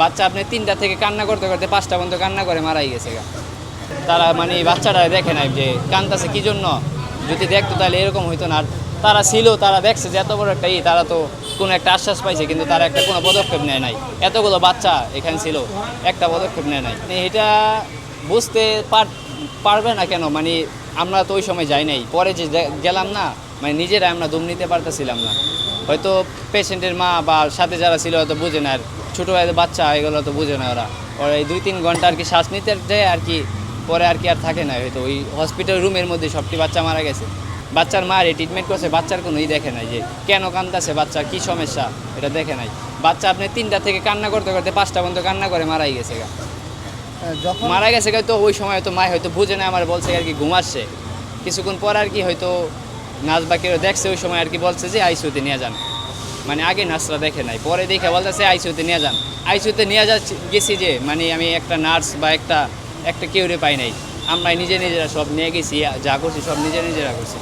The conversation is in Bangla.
বাচ্চা আপনি 3টা থেকে কান্না করতে করতে 5টা পর্যন্ত কান্না করে মারাই গেছে গা। তারা মানে বাচ্চাটা দেখে নাই যে কান্দাছে কি জন্য, যদি দেখতো তাহলে এরকম হইতো না। আর তারা ছিল, তারা দেখছে যে এত বড় একটা তারা তো কোনো একটা আশ্বাস পাইছে, কিন্তু তারা একটা কোনো পদক্ষেপ নেয় নাই। এতগুলো বাচ্চা এখানে ছিল, একটা পদক্ষেপ নেয় নাই। মানে এটা বুঝতে পারবে না কেন, মানে আমরা তো ওই সময় যাই নাই, পরে যে গেলাম না, মানে নিজেরা আমরা দম নিতে পারতেছিলাম না। হয়তো পেশেন্টের মা বা সাথে যারা ছিল হয়তো বুঝে না, আর ছোটো বাচ্চা এগুলো তো বুঝে না। ওরা এই 2-3 ঘন্টা আর কি শ্বাস নিতে যায় আর কি, পরে আর কি আর থাকে না। হয়তো ওই হসপিটাল রুমের মধ্যে সবটি বাচ্চা মারা গেছে। বাচ্চার মা ট্রিটমেন্ট করছে, বাচ্চার কোনো দেখে নাই যে কেন কান্দাছে, বাচ্চার কী সমস্যা এটা দেখে নাই। বাচ্চা আপনি 3টা থেকে কান্না করতে করতে 5টা পর্যন্ত কান্না করে মারাই গেছে গা। যখন মারা গেছে তো ওই সময় তো মা হয়তো বুঝে না, আমার বলছে আর কি ঘুমাচ্ছে। কিছুক্ষণ পর আর কি হয়তো নাচ বাকিরা দেখছে, ওই সময় আর কি বলছে যে আইসিইউতে নিয়ে যান। মানে আগে নার্সরা দেখে নাই, পরে দেখে বলতেছে আইসিইউতে নিয়ে যান। আইসিইউতে নিয়ে গেছি যে মানে আমি একটা নার্স বা একটা কেউরে পাই নাই, আমরা নিজেরা সব নিয়ে গেছি, যা করছি সব নিজেরা করছি।